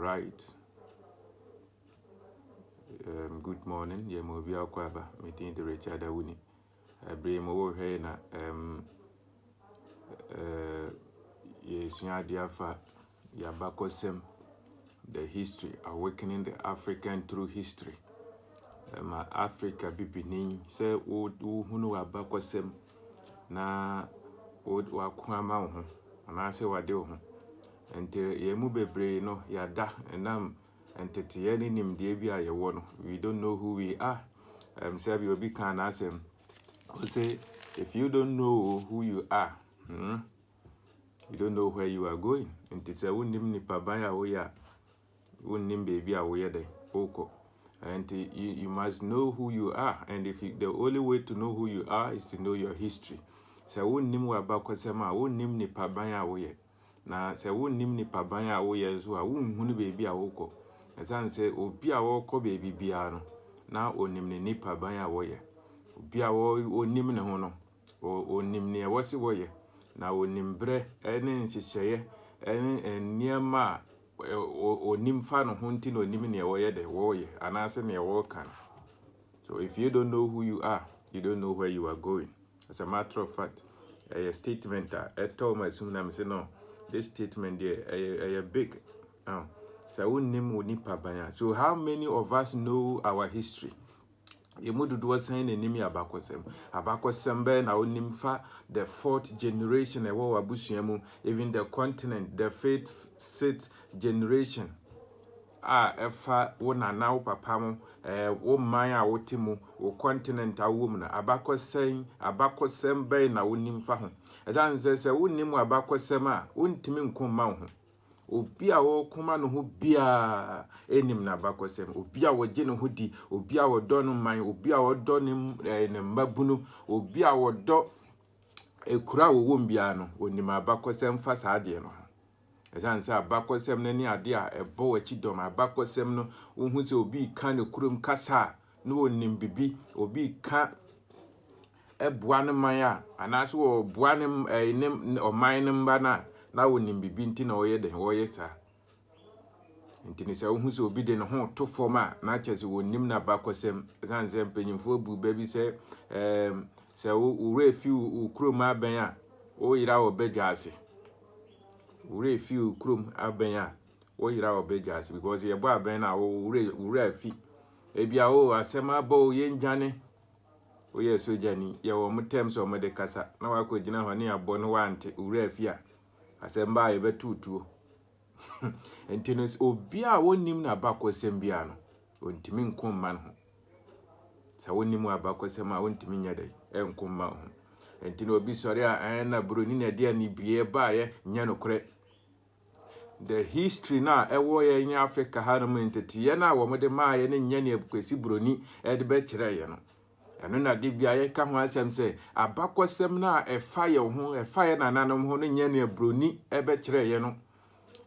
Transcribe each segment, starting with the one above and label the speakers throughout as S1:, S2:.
S1: right. Good morning. Yeah, mo bia kwaba. Meeting the Richard Awuni. Bring mo here na yes diafa yabakosem the history awakening the African through history. Ma Africa bibini say wo hunu abakosem na wo akwama ho. Ana say wade ho. Enti yemu bebre no yada enam entete ni nimde bia ye wo no. We don't know who we are. Say we obi kan asem. Say if you don't know who you are, you don't know where you are going. Enti say wonim nipa ban a wo ya, wonim baby a wo ye dey oko. And you must know who you are. And the only way to know who you are is to know your history. So wonim wa bakosema, wonim nipa ban a wo ye. Na se wonim nipa ban a wo ye so a wonhunu baby a woko. Esan se obi a woko baby bia no na onim ne nipa ban a wo ye. Obi a onim ne ho no onim ne wo se wo ye. Na onim bre ene nhyehyeye ene eniema onim fa no ho nti no onim ne wo ye de wo ye anase ne wo kan. So if you don't know who you are, you don't know where you are going. As a matter of fact, a statement I told my son, I'm saying no, this statement there a big so how many of us know our history? Yemudu was saying enemy abakosem be na onimfa the fourth generation ewo abusuamu, even the continent, the sixth generation efa wo nana wo papa mo wo man a wotimu wo continent awom na abakosem be na onimfa ho ezan se wonimu abakosem a wontimi nkomma ho obi a wo kuma no ho bia enim na abakosem obi a wo je no ho di obi a wo do no man obi a wo do ne mbabunu obi a wo do ekura wo wom bia no onim abakosem fa saade no ezan se abakosem nani ade a ebo wachi dom abakosem no wo hu se obi ka ne kurum kasa no onim bibi obi ka eboa ne man a anaso wo boa ne oman ne mba na wonim bibi nti na woye de woye sa nti ne se wo hu se obi de ne ho to forma na chese wonim na abakosem ezan se mpanyimfo bu baby se se wo refi ukrom aben a wo yira wo bedwase wo refi ukrom aben a wo yira wo bedwase because ye bo aben na wo refi ebia wo asema bo ye ndwane wo ye sojani ye wo mutem so mo de kasa na wa ko gina hwane abo no wante wo refi a asemba ye betutuo entinos obi a wonim na abakosem bia no ontimi nkomma no sa wonim abakosem a ontimi nyadai enkomma ho entino obi sori a na broni na dia ni bie ba ye nya nokre the history na ewo ye in Africa harum entiti na wo mode ma ye ne nya ne kwesi broni e de be kire ye no eno na de bia ye ka ho asem se abakosem na efa ye ho efa ye nananom ho no nya ne broni e be kire ye no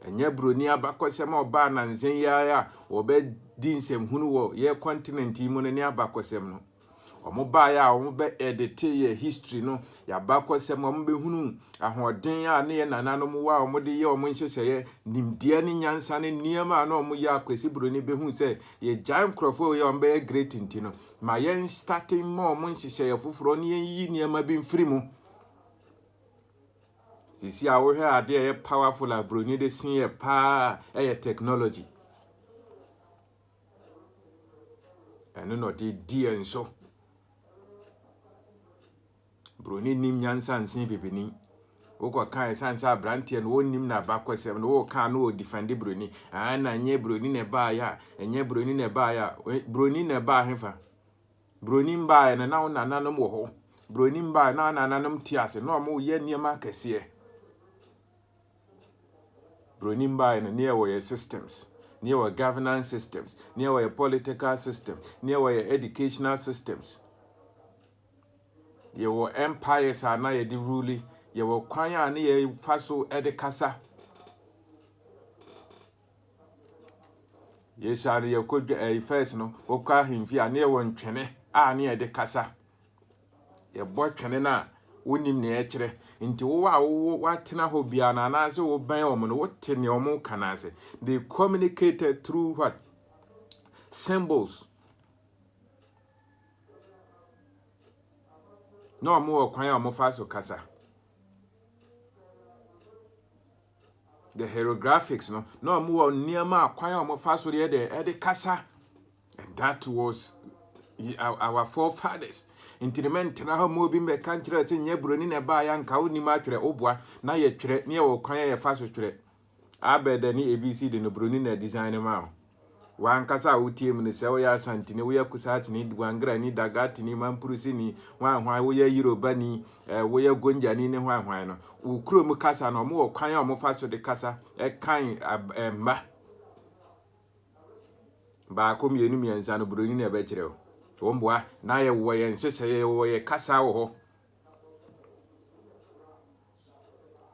S1: enye broni abakosem oba na nzen ya obe di nsem hunu wo ye continent yi mu ne abakosem no omo ba ya omo be edit ye history no ya bakosem omo be hunu ahoden a ne ye nananom wa omo de ye omo nhyehyeye nimdia ne nyansa ne niema na omo ya kwesi broni be hu se ye giant crofo ye omo be great ntino ma ye starting mo omo nhyehyeye foforo ne yi niema bi mfiri mu sisi a wo hwe ade ye powerful a broni de sin ye pa ye technology eno no de di enso broni nim nyansa nsin bibini woko kan sansa brantie no wonim na abakosem no wo kan no defend broni na nye broni ne ba ya enye broni ne ba ya broni ne ba hefa broni mba na na nananom wo ho broni mba na nananom tiase no mo ye niema kese broni mba na ne wo ye systems ne wo governance systems ne wo ye political systems ne wo ye educational systems ye wo empires na ye di rule ye wo kwan a na ye faso edekasa ye share ye ko first no wo kwa himfi a na ye wo ntwene a na ye dekasa ye bo twene na wonim ne ekire nti wo a wo watena ho bia na anaase wo ban omo no wote ne omo kanase. They communicated through what? Symbols. No omo kwan omo fa so kasa. The hieroglyphics no omo niema kwan omo fa so de kasa. And that was our forefathers. Intimate na ha mo bi me kan kire se nye broni na ba ya nka oni ma twere obua na ye twere ne wo kwan ye fa so twere abede ni abc de no broni na design ma wan kasa wutie mu ne se wo ya santini wo ya kusati ni wangra ni dagati ni mampurusi ni wan hwan wo ya Yoruba ni wo ya gonja ni ne hwan hwan no ukuro mu kasa no mo wo kwan ya mo fa so de kasa kan ma ba ko mienu miensa no broni na be kire o Womboa na ye wo ye nsese wo ye kasa wo ho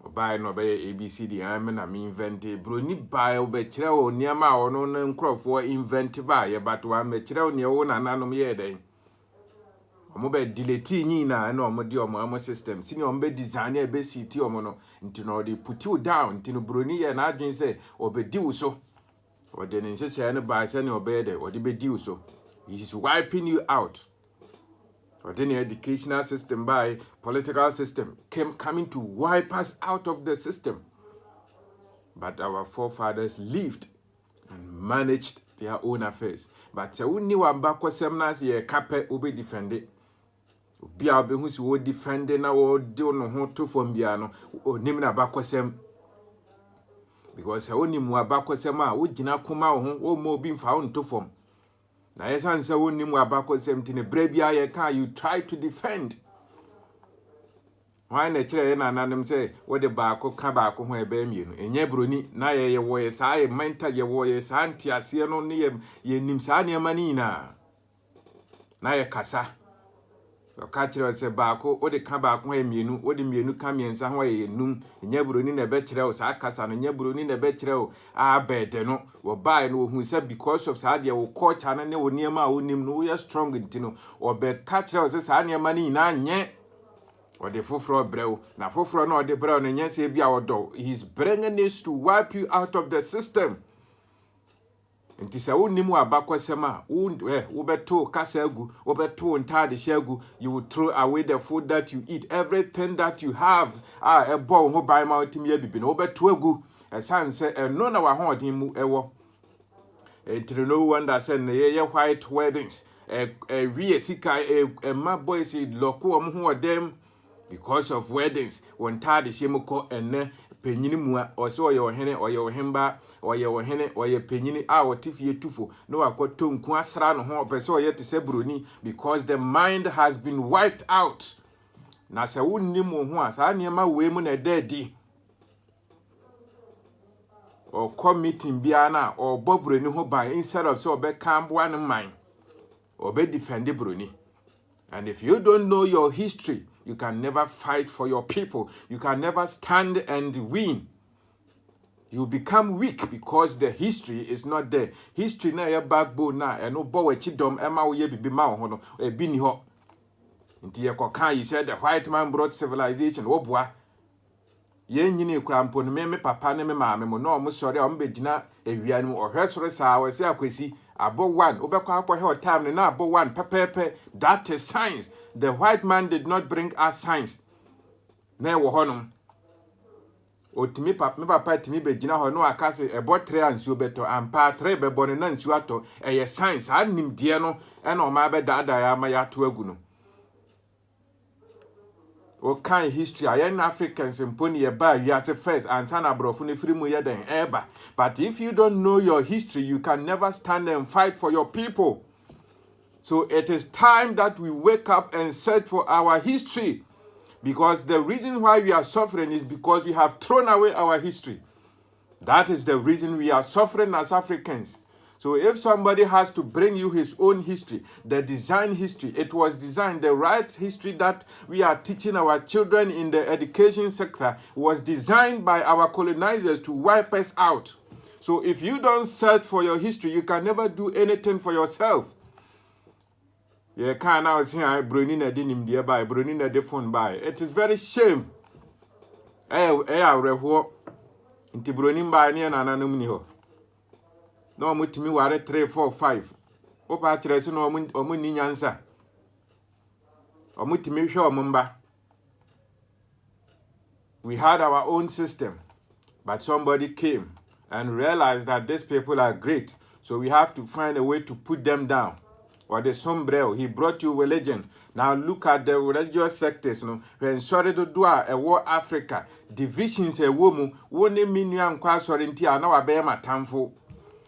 S1: obai no be abcd am na me invent broni bai obe kire wo niama ono na nkrofo invent ba ye but wa me kire wo ne wo nananom ye den omo be delete nyina na omo di omo system sini omo be design e be city omo no nti no dey put you down nti no broni ye na adwen se obedi wo so ode ne nsese ne ba se ne obe de ode be di wo so. He is wiping you out. Or then the educational system by political system coming to wipe us out of the system. But our forefathers lived and managed their own affairs. But se uni wamba kwa semna si ye kape ube defende. Bia obe husi wo defende na wo dio no ho to fom bia no onim na ba kwasem. Because se uni mu aba kwasem a wo gina kuma ho wo mo bi mfa wo to fom. Na yesan se woni mu abako semti ne brebia ye kan you try to defend. Why na kire na nanem se wo de baako ka baako ho ebe mienu enye broni na ye wo ye sa ye mental ye wo ye sa antiase no ne ye nim sa ne mani na ye kasa o ka kire se baako wo de ka baako ho mienu wo de mienu ka miensa ho ye num enye broni na be kire o sa kasa no enye broni na be kire o a bede no wo bai no hu se because of sa de wo culture na ne wo niema a wonim no wo ye strong ntino o be ka kire o se sa ne mani na nye o de foforo brew na foforo na o de brew no nye se bia odo. He's bringing this to wipe you out of the system. Nti se wonim abakwasem a wo beto kasa agu wo beto ntade shagu you will throw away the food that you eat, everything that you have ebo ho bai ma otimi abibi no wo beto agu esanse eno na wa hodin mu ewo entire no wonder say na ye white weddings we sika ma boys loko om ho odem because of weddings won tade shemko enne penyini mu a o se oye ohene oye ohemba oye ohene oye penyini a wotifie tufo no akoto nku asra no ho opese oye te se broni because the mind has been wiped out. Na se wonnim ho a sa niema we mu na dadi or committing bia na or bobroni ho ban instead of so be kambo an mind or be defend broni. And if you don't know your history, you can never fight for your people. You can never stand and win. You become weak because the history is not there. History na your backbone na eno bo we chidom ema wo ye bibi ma ho no e bi ni ho. Nti ye kokan yi said the white man brought civilization wo boa. Ye nyini krampo no me papa ne me maame mo no mo sori o mbe gina ewian mu ohwesoro saa we se akwesi abo 1 obekwa akwa he time na abo 1 pepepe. That is science. The white man did not bring us science. Na wo honum otimi papa timi be gina ho no akase ebo 3 ansuo beto ampa 3 bebo ne na nsuo ato eye science anim de no e na o ma be dada ya ma ya to agu no. O kind history ayen Africans imponi ye ba you as first and sana brofu ne free mu ye den eba. But if you don't know your history, you can never stand and fight for your people. So it is time that we wake up and search for our history, because the reason why we are suffering is because we have thrown away our history. That is the reason we are suffering as Africans. So if somebody has to bring you his own history, the design history, it was designed, the right history that we are teaching our children in the education sector was designed by our colonizers to wipe us out. So if you don't search for your history, you can never do anything for yourself. Ye can now see I bruni na dinim dear by bruni na de phone by. It is very shame. Reho inti bruni by near nananum ni ho. No mutimi ware 3 4 5. Opa tresi no omu ni nyansa. Omutimi hwe omumba. We had our own system, but somebody came and realized that these people are great. So we have to find a way to put them down. Or the sombrero, he brought you religion. Now look at the religious sectors. No, when sorry to do a war Africa, divisions a woman, one million quasorinti are now a bema tamfo.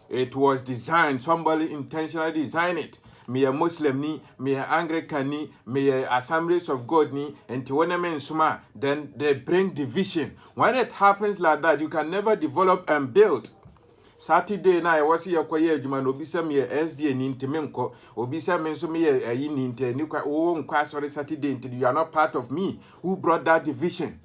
S1: It was designed, somebody intentionally designed it. Me a Muslim ni, me a Anglican ni, me a Assemblies of God ni, and to suma, then they bring division. When it happens like that, you can never develop and build. Saturday na I was here kwa juma no bisa me SD ni ntimenko obisa me nso me ayi ni ntani kwa nkwa sorry Saturday nti you are not part of me. Who brought that division?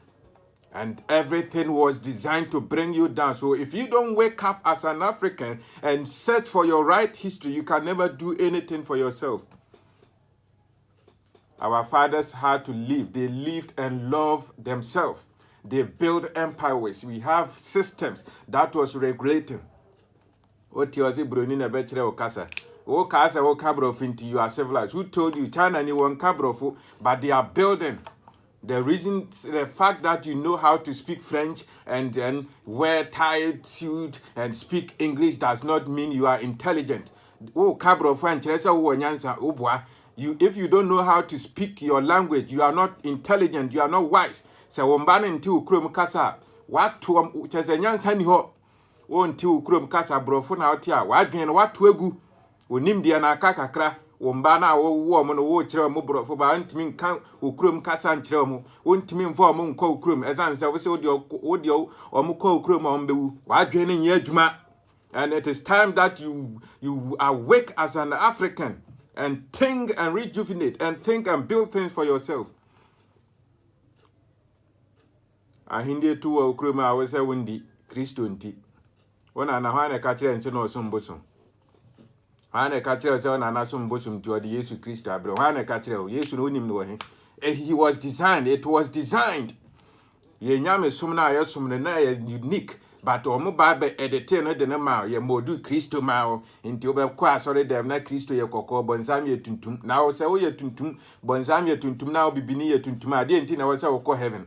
S1: And everything was designed to bring you down. So if you don't wake up as an African and search for your right history, you can never do anything for yourself. Our fathers had to live. They lived and loved themselves. They built empires. We have systems that was regulating. What you say, Bruni na betre okasa. O kasa o kabro finti you are civilized. Who told you China anyone kabro, but they are building. The fact that you know how to speak French and then wear tight suit and speak English does not mean you are intelligent. Oh, kabro French, if you don't know how to speak your language, you are not intelligent, you are not wise. So wombana nti ukrom kasa, watu chese nyansa ni ho. O nti ukrom kasa brofo na otia, wadwen watu egu. Onim dia na kakakra. Wombana wo mo no wo kire mo brofo ba ntimi nkan okrom kasa nkire mo wontimi mfo mo nkọ okrom ezanse wo se wo de omkọ okrom ombewu wadwen ne nya adwuma. And it is time that you awake as an African and think and rejuvenate and think and build things for yourself. Ahinde tu okrom a wo se wondi Kristo nti wona na hwa na ka kire nse no so mboso Hane kachire se na na so mbosum ti odi Yesu Kristo abre. Hane kachire Yesu no nim no he. He was designed. It was designed. Ye nyame sum na ye sum na ye unique. But omo ba be edite no de na ma ye modu Kristo ma o. Nti obe kwa asore dem na Kristo ye kokko bonsam ye tuntum. Na o se wo ye tuntum, bonsam ye tuntum na obibini ye tuntum ade nti na wo se wo ko heaven.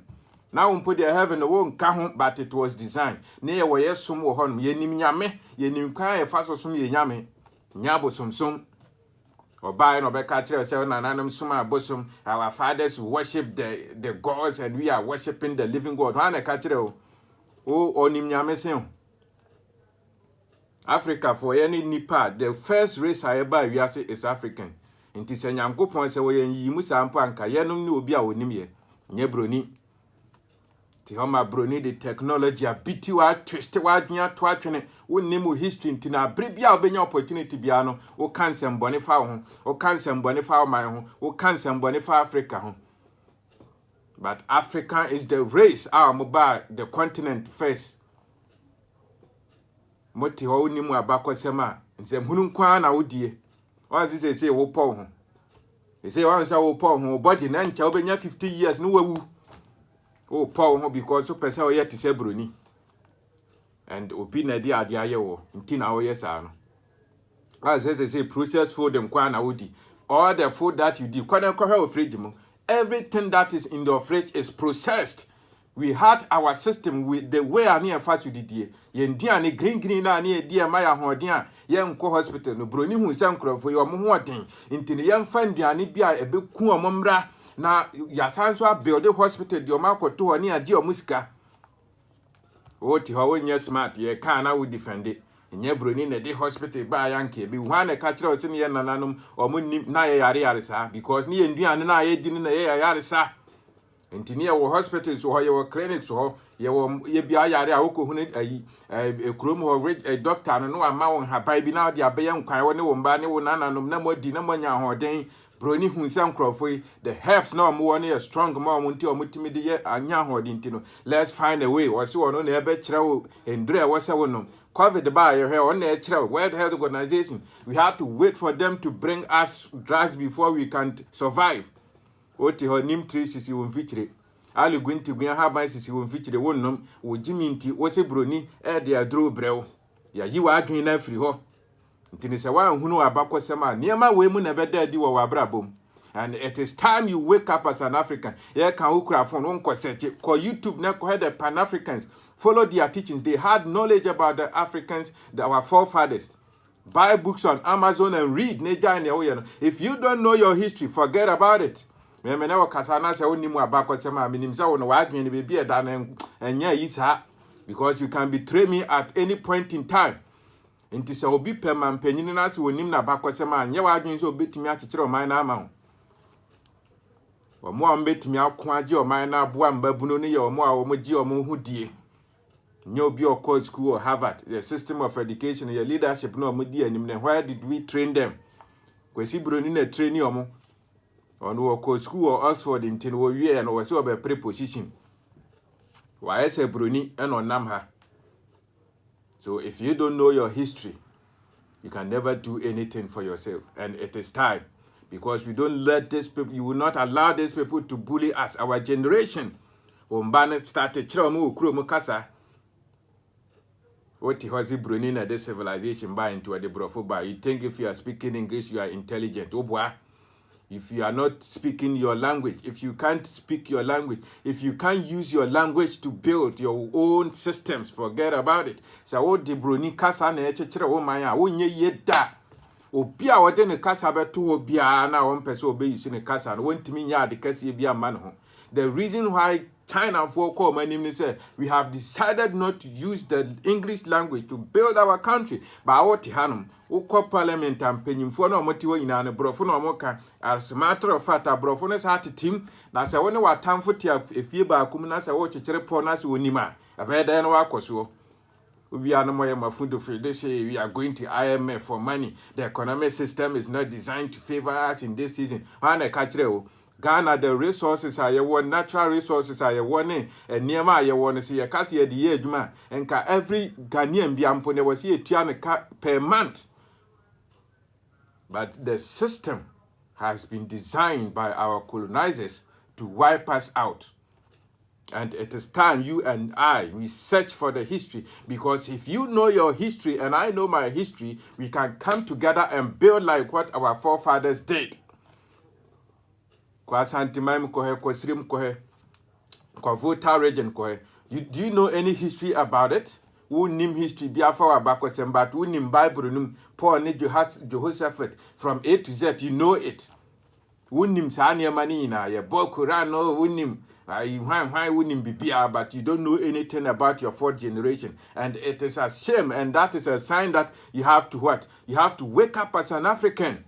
S1: Now we put the heaven wo nka ho, but it was designed. Na ye wo ye sum wo honom ye nim nyame, ye nim kan ye fa so sum ye nyame. Nyabo sumsum obai no beka kire se na nanam suma bosom. Our fathers worship the gods and we are worshiping the living God. Wana ka kire o onim nyame sen Africa for any nipa, the first race I ever we say is African. Nti se nyankopon se wo yen yi musa ampo anka yenom ne obi a onim ye nye broni ti homa broni the technology abiti wa twist wa adwea to atwene wonnim history nti na brebia obenya opportunity bia no wo kansem bone fa ho wo kansem bone fa man ho wo kansem bone fa Africa ho. But Africa is the race our mobile the continent first. Moti ho wonnim abakosema nsem hunu kwa na wodie once say wo pon ho say once wo pon ho body na ncha obenya 50 years no wawu. Oh, Paul, because so person yet to say bruni. And opina di adia wo. Ntina wo yesano. As they say processed food and kwa na wodi. All the food that you do, kwa fridge mo. Everything that is in the fridge is processed. We had our system with the way ani fast with die. Yen duane green na ani die ma ya hoden a yen ko hospital no broni hu se nkrofo yo mo hoden. Ntini yen fa duane bia ebeku omomra. Na yasanso a build hospital di omakoto ho ne age omusika oti ho wonye smart ye kan na wo defend nye broni na de hospital ba yanke bi hwa na ka kire o se ne nananom omunnim na ye yare sa because ne nduane na ye di na ye yare sa enti ne wo hospitals ho ye wo clinics ho ye bia yare a wo ko hunu ayi ekrom ho doctor no ama won habai bi na de abaye nkwan wo ne wo mba ne wo nananom na mo di na mo nya hoden. Broni hunsan crofoi the helps now more near strong mom until multimedia anya hodintino. Let's find a way. Was one on ebe chraw and dre was a one. COVID by here on the World Health Organization. We have to wait for them to bring us drugs before we can survive. What her name trace is you feature. Ali going to be a habit is you feature one num, or Jimmy was a brony, their draw brew. Ya you are doing every ho. Tinisa one who know about Kosama, near my women never dare do our brabum. And it is time you wake up as an African. Yeah, can who craft on one cosset, call YouTube now, call the Pan Africans. Follow their teachings. They had knowledge about the Africans, our forefathers. Buy books on Amazon and read. If you don't know your history, forget about it. Because you can betray me at any point in time. Nti se obi pema mpanyin na se wonim na bakosema anye wadwen so obetimi akekere oman na ama ho. Omo a mbetimi akoaje oman na aboa mbabuno ne ye omo a omo gi omo hu die. Nye obi okọ school or Harvard, the system of education, your leadership no omo di anim ne. Where did we train them? Kwesi broni na train omo. Ono okọ school or Oxford ntin wo wie na wo se obe preposition. Wa ese broni e no nam ha. So if you don't know your history, you can never do anything for yourself. And it is time. Because we don't let these people, you will not allow these people to bully us. Our generation, when Bannett started, what was it bringing at this civilization by into the Brofoba? You think if you are speaking English, you are intelligent. Oh boy. If you are not speaking your language, if you can't speak your language, if you can't use your language to build your own systems, forget about it. So what the broni kasa na echechere wo man a wonye yeda. Obi a wode ne kasa beto obi a na won pese obe yisu ne kasa no wontimi nya de kasa bi ama no ho. The reason why China for call my name say we have decided not to use the English language to build our country. But what hanum Oko parliament and penyimfo na omotiwo nyina ne brofo na omoka as a matter of fact brofo ne sa tetim na se woni watamfo ti efie ba akum na se wo kekere po na se onima abeda na wakoso obi anomoye mafundo for they say we are going to IMF for money. The economic system is not designed to favor us in this season. Wana ka kire o Ghana, the resources are your natural resources are your one, and near my one see a cassia the age man, and every Ghanaian be ampone was here per month. But the system has been designed by our colonizers to wipe us out. And it is time you and I, we search for the history. Because if you know your history and I know my history, we can come together and build like what our forefathers did. Kwa Santimam kohe, kwa Srim kohe, kwa Volta region kohe. Do you know any history about it? Who nim history Biafra Abako Sembat, who nim Bible num Paul ne Jehoshaphat from A to Z, you know it. Who nim Sanya Manina, ya Bo Kurano, who nim why wouldn't Bibia, but you don't know anything about your fourth generation. And it is a shame, and that is a sign that you have to what? You have to wake up as an African.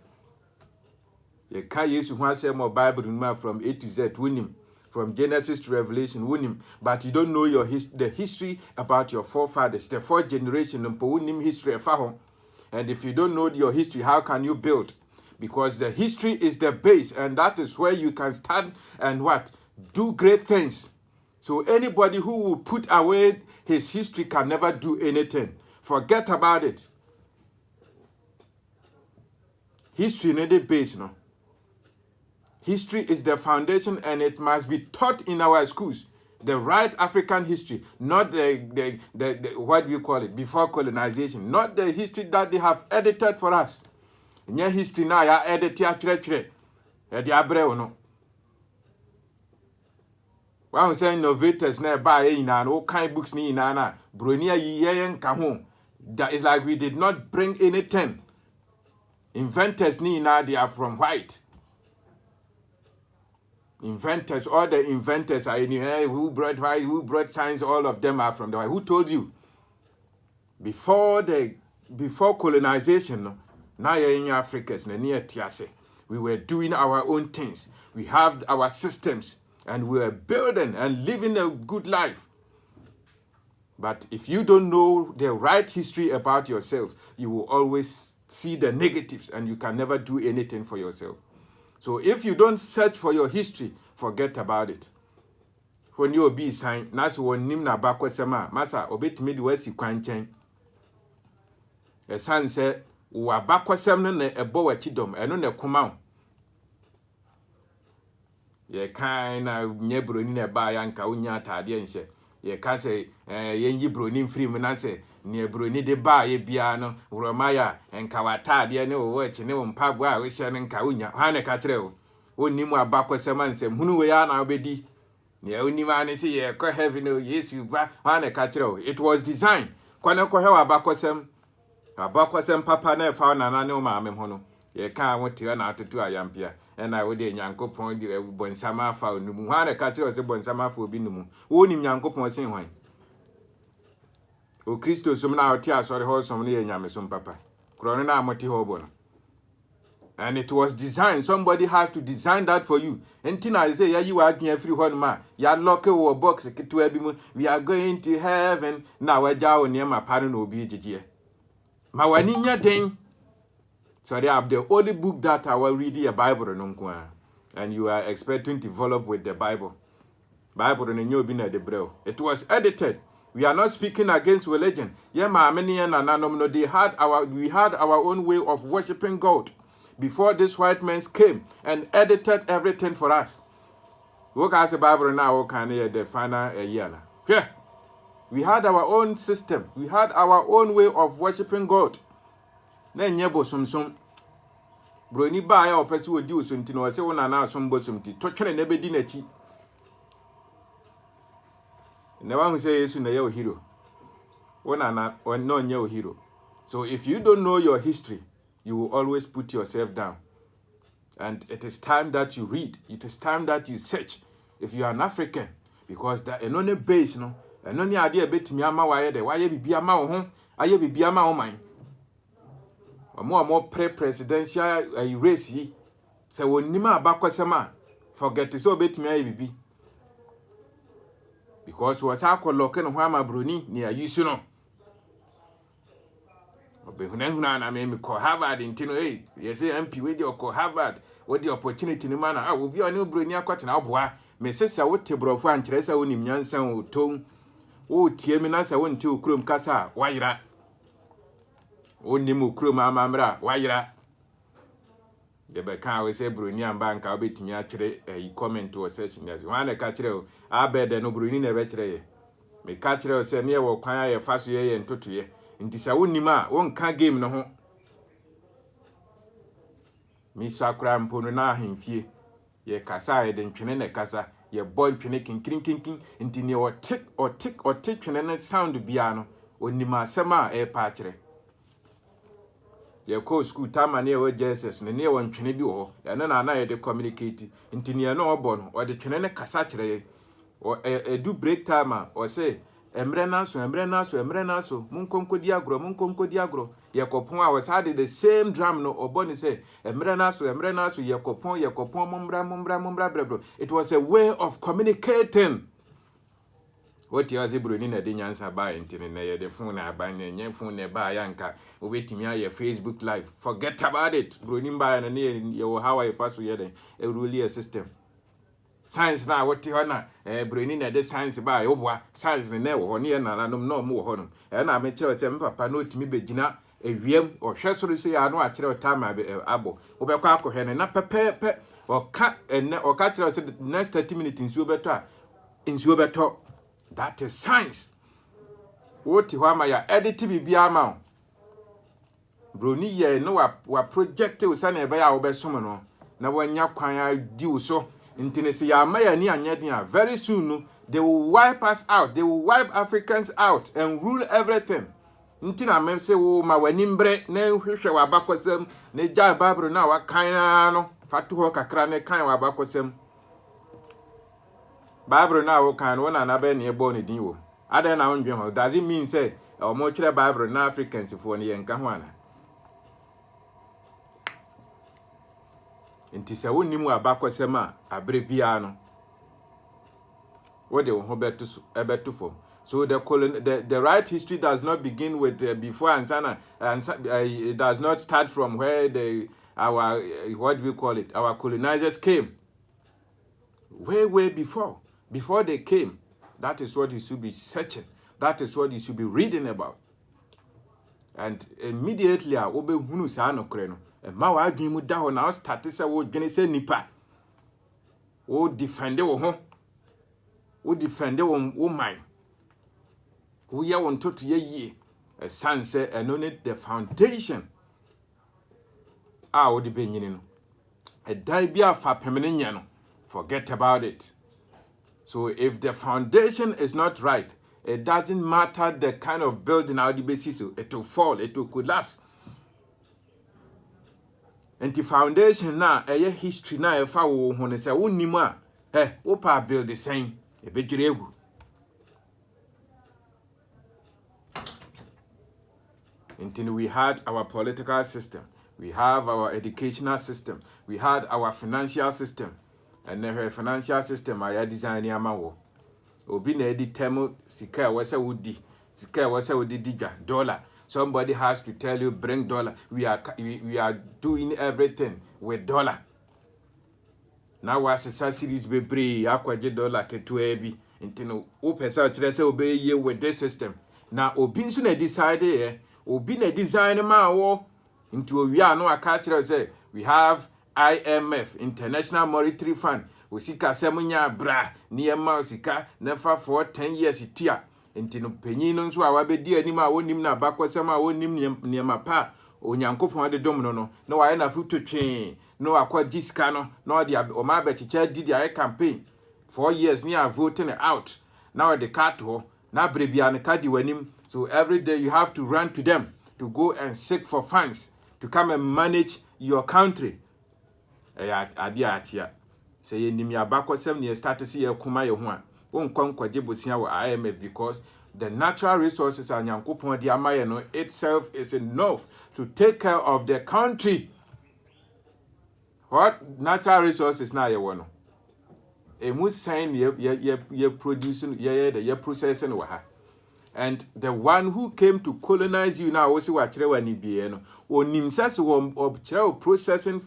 S1: You can't use one say more Bible from A to Z, win him. From Genesis to Revelation, win him. But you don't know your the history about your forefathers, the fourth generation, and history of Fahom. And if you don't know your history, how can you build? Because the history is the base, and that is where you can stand and what? Do great things. So anybody who will put away his history can never do anything. Forget about it. History is the base, no? History is the foundation, and it must be taught in our schools. The right African history, not the what do you call it, before colonization, not the history that they have edited for us. Nye history na ya edit ya chere no. One say innovators na buy ina no kind books ni ina na bronia yiyen ka ho. That is like we did not bring anything. Inventors ni ina, they are from white. Inventors, all the inventors are in here. Who brought white, who brought science, all of them are from the white. Who told you? Before colonization, now you're in Africa, we were doing our own things. We have our systems, and we are building and living a good life. But if you don't know the right history about yourself, you will always see the negatives, and you can never do anything for yourself. So if you don't search for your history, forget about it. When you be signed, that's when Nimna Bako Sama, Masa, obit mid wesi kwanchen. A son said, Wabakosem no na ebo wachidom, eno ne kuma. Ye na nye broni na ba ya nka unya atade nche. Ye ka se yenyi broni mfiri mu na se ne broni de ba ye bia no uromaya nka watade ne wo echi ne mpabo a wo hye ne nka unya. Ha ne ka kire wo. Onimu abakosem ansem hunu we ya na obedi. Ne onimu ane se ye ko heaven no Yesu ba. Ha ne ka kire wo. It was designed. Kwane ko he abakosem. Abakosem papa na fa na na ne o ma amem ho no. Ye ka wote na atoto ayampia. Na wo de Nyankopon de bonsama afa onumu ha na ka kire se bonsama afa obi numu wo nim Nyankopon sen hwan o Kristo som na oti asori ho som ne nyame som papa krono na amoti ho bo no. And it was designed. Somebody has to design that for you. Enti na say ya yi wa adwen free ho no ma ya lock wo box kitwa bi mu we are going to heaven na wa ja wo ne ma pa no obi gigye ma wani nya den. So they have the only book that I will read the Bible and you are expecting to develop with the Bible. Bible and you been at the braille. It was edited. We are not speaking against religion. Yeah, many and no, we had our own way of worshiping God before these white men came and edited everything for us. Look at the Bible now, can hear the final year. Yeah. We had our own system. We had our own way of worshiping God. Na nyebo somsom broni ba ya opese odi osonti no se wona na asombo somti to twene na bedi na chi na wa hu se Yesu na ye hero wona na no nye hero. So if you don't know your history, you will always put yourself down. And it is time that you read. It is time that you search if you are an African, because that enone base no enone ade betimi ama wa ye de wa ye bibia ma wo ho aye bibia ma wo man. More presidential race yi se wonima abakosema forget so betimi ayi bibi because was akoloke no hwa mabroni ne ayusu no obehunahuna na me ko Harvard ntino yes MP we dey ko Harvard we the opportunity ni mana obi oni broni akwate na oboa me sesa wote brofo ankere sa wonim nyansan o ton wo tie mi na sa wonte okrom kasa wayira onimu krom amamra wayira de be kan we say broni amba nka obetimi atwere comment o session yes wan ka kire o abede no broni na be kire ye me ka kire o se ne wo kwan aye faso ye ntotoye nti sa wonima won ka game no ho mi sakura mpono na ahemfie ye kasa ye de ntwene ne kasa ye boy ntwene kinkin nti ne o tik twene ne sound bia no onima asema e pa kire ye ko school tama ne wo Jesus ne wo ntwene bi wo ya na ye de communicate nti ne no obo no o de twene ne kasa kire ye o do break time o say emre na so munkonkodi agro ye kopon a was had the same drum no oboni say emre na so ye kopon mumbra brebro. It was a way of communicating. What you are broni na de nyansa ba ntine na ye de phone na ba nye phone na ba yanka obetimi aye Facebook live. Forget about it. Broni ba na ne ye how I pass ye den a rule system. Science na what you na broni na de science ba ye oboa science ne wo ne na nanom no mo wo no e na me kire se papa no otimi begina ewiem o hwesoro se ya no a kire time abo obekwa akohwe ne na pepepe o ka kire se next 30 minutes nsuo beto. That is science. What you ma ya edit bibia ma broni ye no wa project we sa na ebe ya obesom no na wanya kwan adi so ntine se ya ma ya ni anyeden very soon no they will wipe us out. They will wipe Africans out and rule everything. Ntina me se wo ma wani mbre na hwehwe wa bakosem na ja Bible na wa kan no fatu ho kakra ne kan wa bakosem Bible na wo kan wona na be ne ebo ne din wo ada na wondwe ho. Does it mean say o mo kire Bible na Africans fo ne ye nka ho ana nti se wonimu abakosem a abre bia no wo de wo ho beto fo. So the right history does not begin with before Ansana, and it does not start from where our what do we call it? Our colonizers came. Way before they came. That is what you should be searching. That is what you should be reading about. and immediately a wo be hunu saa no kore no ma wa adwen mu da ho na start say wo dwene say nipa wo defend wo ho wo defend wo man wo ye wo ntoto ye yie a sense eno ne the foundation wo de benyini no a dai bia fa pemene nya no forget about it. So if the foundation is not right, it doesn't matter the kind of building out the basis, it will fall, it will collapse. And the foundation now, a history now, if I want to say, unima, opa build the same, a bit regu. Until we had our political system, we have our educational system, we had our financial system, and then her financial system, I design yamawo. Obi na edi temu sika wasa wudi, sika wasa wudi diga dollar. Somebody has to tell you bring dollar. We are doing everything with dollar. Now was a series bebre akwaje dollar ketu ebi. Intino opesa kire se obey ye with this system. Now obi nso na decide obi na design ma wo into we are no aka kire say we have IMF, International Monetary Fund. Osika semunya bra niema osika nefa for 10 years itia ntino panyin no nso a wabedi anim a wonim na bakwasem a wonim niema pa onyankopon ade dom no na waye na futotwe no akwa disika no na ode o ma abechicha didi aye campaign 4 years ni a voting out now the cat ho na brebia ne kadi wanim. So every day you have to run to them to go and seek for funds to come and manage your country. Adia atia say ye nim ya bakwasem ne start see ye kuma ye ho a wonkon kwaje bosia wo IMF because the natural resources anyankopon di amaye no itself is enough to take care of the country. What natural resources na ye wono emu sign ye producing ye processing wa ha. And the one who came to colonize you now also wa kire wa ni bie no onim sase wo kire processing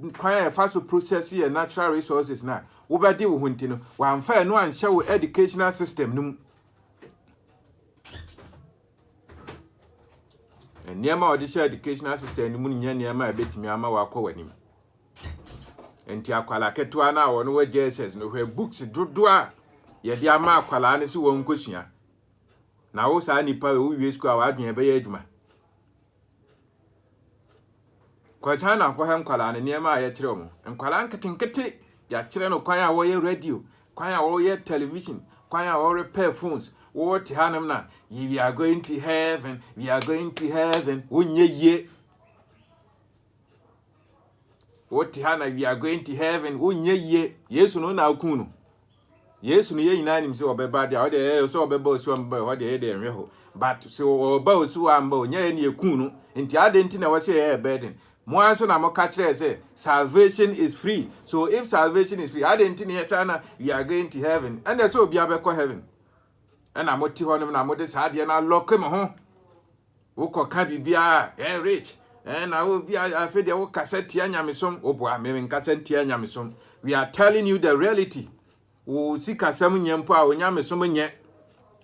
S1: kwaya faso process your natural resources na wo bede wo hunti no wa amfa no anhye wo educational system num eniema odisha educational system num nya niema ebetimi ama wa kwa wanim enti akwala ketua na wo no wa JSS no hwe books dodo a ye de ama akwala ne se wo nkosua na wo sa nipa wo wie school a wa adwen be ye adwuma kwa chana kwa nkwala ne niema a ye kire omo nkwala nketenkete ya kire no kwan a wo ye radio kwan a wo ye television kwan a wo repair phones wo ti hanam na we are going to heaven, we are going to heaven unye ye wo ti hana we are going to heaven unye ye Yesu no na akunu Yesu no ye nyina nim se obeba dia wo de so obeba osu amba wo de ye de enwe ho but so oba osu amba onye ne ekunu nti ade nti na wo se ye burden. More so na mo ka kire say salvation is free. So if salvation is free, I didn't think China we are going to heaven. And that's so be abeko heaven. And I'm oti hono na mo de sa de na lock me ho. Wo ko ka bibia rich. And I will be afede wo cassette anyamesom oboa me cassette anyamesom. We are telling you the reality. Wo sikasam nyempo a onyamesom nye.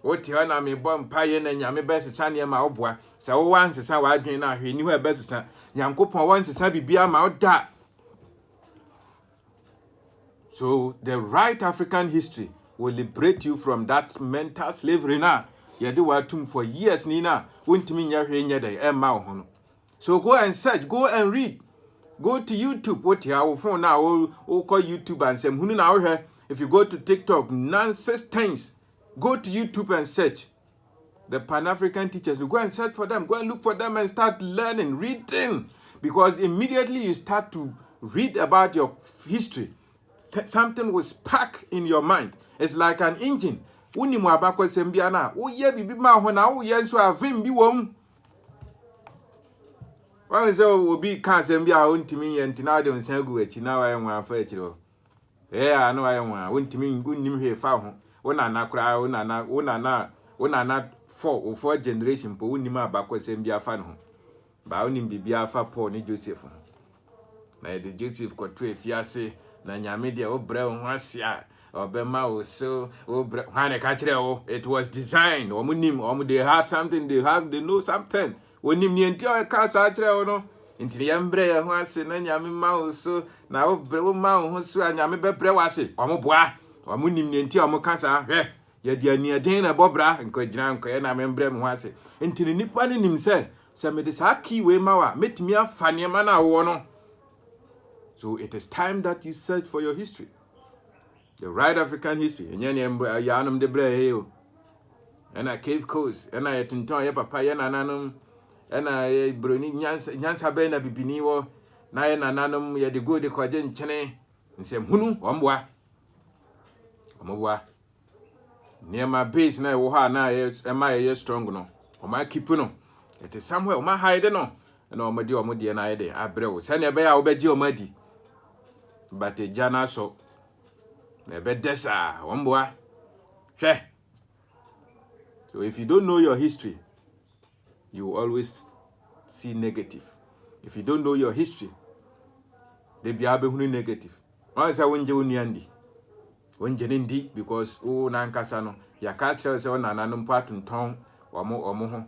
S1: Oti ho na me bom paye na nyame besesa ne ma oboa. Sa wo wansesa wa adwen na hwe ni ho besesa. Yankopon wansesa bibia ma oda. So the right African history will liberate you from that mental slavery na. Yede watum for years ni na. Wontimi nya hwe nya dai emma wo ho. So go and search, go and read. Go to YouTube. What your phone now? Call YouTube and say, "Hunu na wo." If you go to TikTok, nonsense things. Go to YouTube and search. The Pan-African teachers, we go and search for them. Go and look for them and start learning, reading. Because immediately you start to read about your history, something will spark in your mind. It's like an engine. Uni mo abakwa sembia na. Uye bibi ma ho na uye nso avim bi wom. Wan se obi kan sembia ontimi ye ntina de nsan gu achi na wa enwa afa achi ro. Ano wa enwa ontimi unnim hwe fa ho. Wona na kura wona na four generation po unnim abakwa sembia fa no. Ba unnim bibia afa Paul ni Joseph. Na de Joseph ko to efiase na nyame de obre ho asia obema oso obre hane ka kire o. It was designed. Omunim they have something, they know something. onim ne enti o ka sa kire wo no enti ye mbre ye ho ase na nyame ma wo so na wo bre wo ma wo so anyame bebre wase omoboa omonim ne enti omo sa hwe ye dia ni den na bobra nkogina nkoye na me mbre me ho ase enti ne nipa ne nim se me de sa ki we ma wa metimi afa ne ma na wo no. So it is time that you search for your history, the right African history. And ya anum de bre he o and a Cape Coast and I tinton ye papa ye nananum and I broni nyansa be na bibini wo na ye nananum ye de go de kwaje nchene nsem hunu omboa near my base na wo ha na ye ye strong no o ma keep no it is somewhere o ma hide no and o ma di na ye de abrewo se na be ya wo beji o ma di but e jana so na be desa omboa hwe. So if you don't know your history, you will always see negative. If you don't know your history, they be able to negative. I say wonje uniandi. Wonje ndi because na nkasa no ya ka kire se na nanum patun ton omo ho.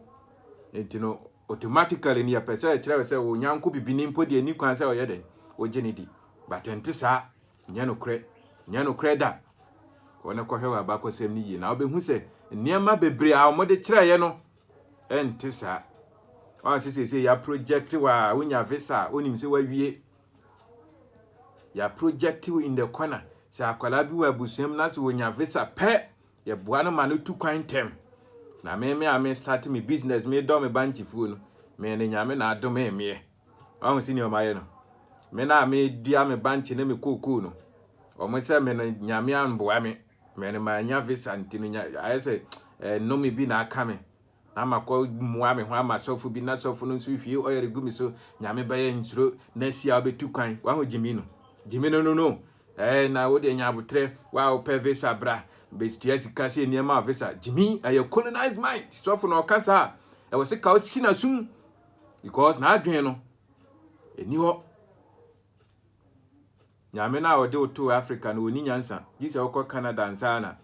S1: Entino automatically ni ya pese kire se wo nyanko bibini mpo de ani kwan se o yeden. Oje ni di. But enti sa nya no kre da. Ko na ko hewa ba ko sem ni yi na obehu se niema bebre a omode kire ye no enti sa. On say ya project wa unya visa onim se wa wie ya project in the corner sa akwala bi wa busem na se wonya visa pe ye boa no ma no tu kwan tem na me start me business me do me bank fu no me ne nyame na ado me on si ni o maye no me na me dia me bank na me koku no o mo se me ne nyame an boa me ne ma nya visa ntinu nya aye se no me bi na aka me ama kwa muwa me ho ama sofu bi na sofu no nso hwie oyere gumi so nyame baye nsuro na sia obetu kwan wa ho jimi no na wo de nya abotre wa o pevisa bra bestia sika se niema visa jimi aye colonize mind sofu no kansa e wo se ka o sina sum because na adwen no eni ho nyame na o de oto Africa no oni nyansa gise okọ Canada ansana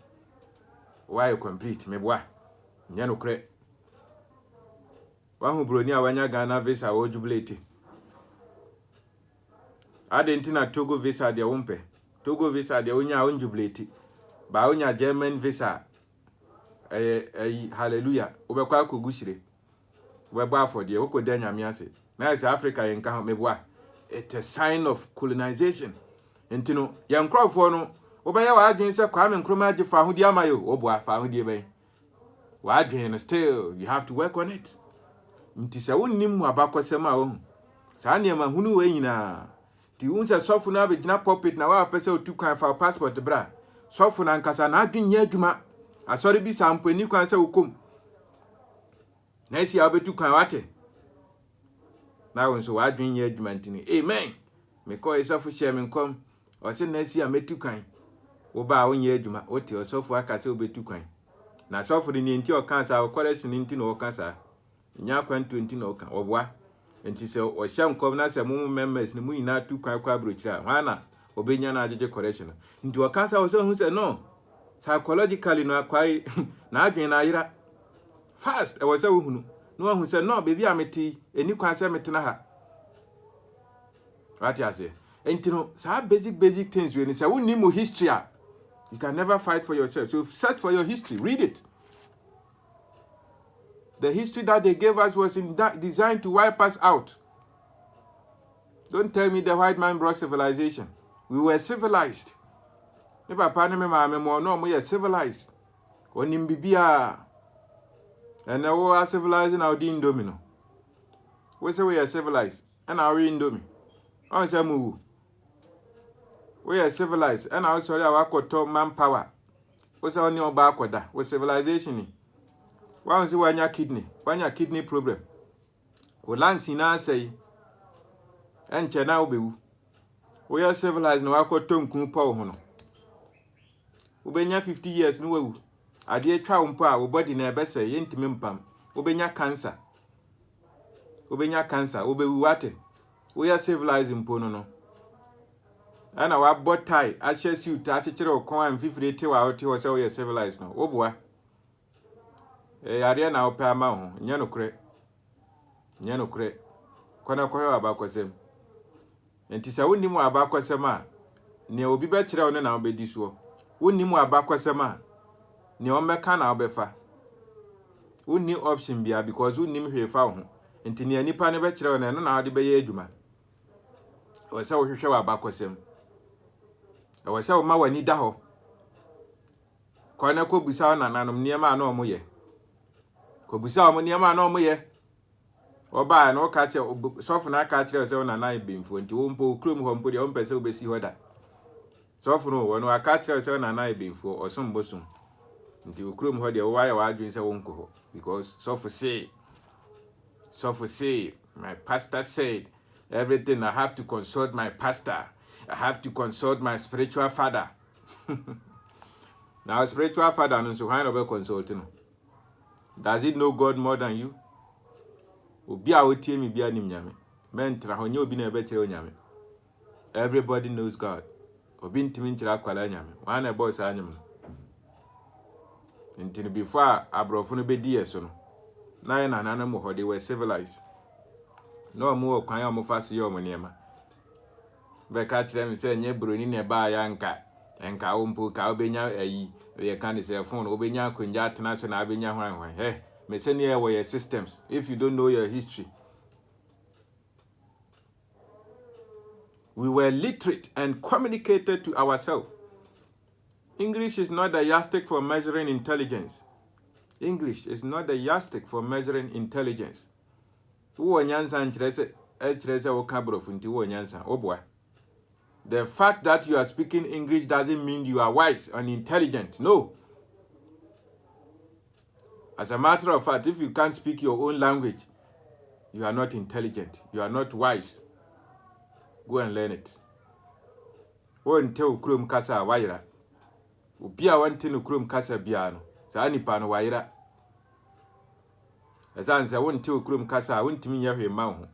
S1: why complete meboa nya no kre wahu broni a wanya Ghana visa wo jubilate adentina Togo visa de wompe Togo visa de onya onjubilate ba onya German visa hallelujah obekwa akogusire weba afode okoda nyame ase na is Africa yenka ho meboa it's a sign of colonization entino yankrofo no obeye wa adwen se Kwame Nkrumah age fa hodi amayo oboa fa hodi ben wa adwen still you have to work on it. Ntisa wonnim abakosem a wo sa ne ma hunu we nyina ti unse sofu na begina pocket na wa pese otu kwan fa passport bra sofu na nkasa na adwen nya adwuma asori bi sampo ni kwan se wokom na isi abetu kwan wate na won so wa adwen nya adwuma ntini amen me ko isofu hye me nkom o se na isi ametu kwan wo ba wo nya adwuma o ti osofu aka se obetu kwan na sofu ni nti o kansa o correction nti no o kansa nya kwan 20 na oka oboa enti se o hye nkom na se mu members ni mu ina tu kwan kwa brochira hwana obenya na ajeje correction nti o kansa o se hu se no psychologically no akwai na adwen na ayira fast e wo se hunu no hu se no baby ameti eni kwan se metena ha what you say enti no sa basic things we ni se wonni mo history a you can never fight for yourself. So search for your history, read it. The history that they gave us was designed to wipe us out. Don't tell me the white man brought civilization. We were civilized. Me papa ne me mama mo no mo civilized. Onim bibia. And now we are civilized now di indomino. We say we are civilized and now we indomie. On say mu. We are civilized and now sorry our koto manpower. We say on your back oda. We civilization ni. Why say wanya kidney problem. We lungs ina say enche na obewu. We are civilized na wakoto nku pa ho no. Ubenya 50 years no wewu. Ade atwa wo mpo a wo body na ebe say yentime mpam. Ubenya cancer. Obewu wate. We are civilized mpo no. Ana wa botai ahye suit achekere okon amfifire te wa ote wo say we are civilized no. Oboa. Yare na opa ama ho. Nya no kure. Nyano kure. Kwana kwa abakwasem. Enti sa wonnim abakwasem a ne obi be kire one na obedi so. Wonnim abakwasem a ne ombeka na obefa. Wonni option bia because wonnim hwefa ho. Enti ne nipa ne be kire one no na ade be ye adwuma. Wasa wo hwehwe abakwasem. Wasa wo ma wani da ho. Kwana ko busa na nanom niema na omoye. Ko busa omo niema na omoye. Oba na ka che sofu na ka kire se na nan bemfo nti wo mpo krom ho mpo de o mpese obesi hoda. Sofu no wo no aka kire se na nan bemfo osom bosum. Nti krom ho de wo wa ya wa adwin se wo nko ho because sofu say my pastor said everything I have to consult my pastor. I have to consult my spiritual father. Now spiritual father no so how no be consulting. Does it know God more than you? Obi a wotie mi bia nim nyame. Mentra honye obi na ebe kire onyame. Everybody knows God. Obi ntimi nkira akwala nyame. Wan na boss anyam. Until before abrofo no bedi yeso no. Na na nana mo they were civilized. No mo kwan ya mo fase ye omo niema. Be ka kire mi se nye broni na ba ya enka wo mpo ka obenya ayi ye kan se phone obenya akonja atena so na abenya hwan. Me say near were your systems if you don't know your history. We were literate and communicated to ourselves. English is not a yardstick for measuring intelligence. English is not a yardstick for measuring intelligence. Wo nyansa ntrese wo kabro funti wo nyansa obwa. The fact that you are speaking English doesn't mean you are wise and intelligent. No. As a matter of fact, if you can't speak your own language, you are not intelligent. You are not wise. Go and learn it. Won't tell Krum Kasa Waira. Ubia wanting Krum Kasa Biano. Sanipan Waira. As answer won't tell Krum Kasa, won't mean your mouth.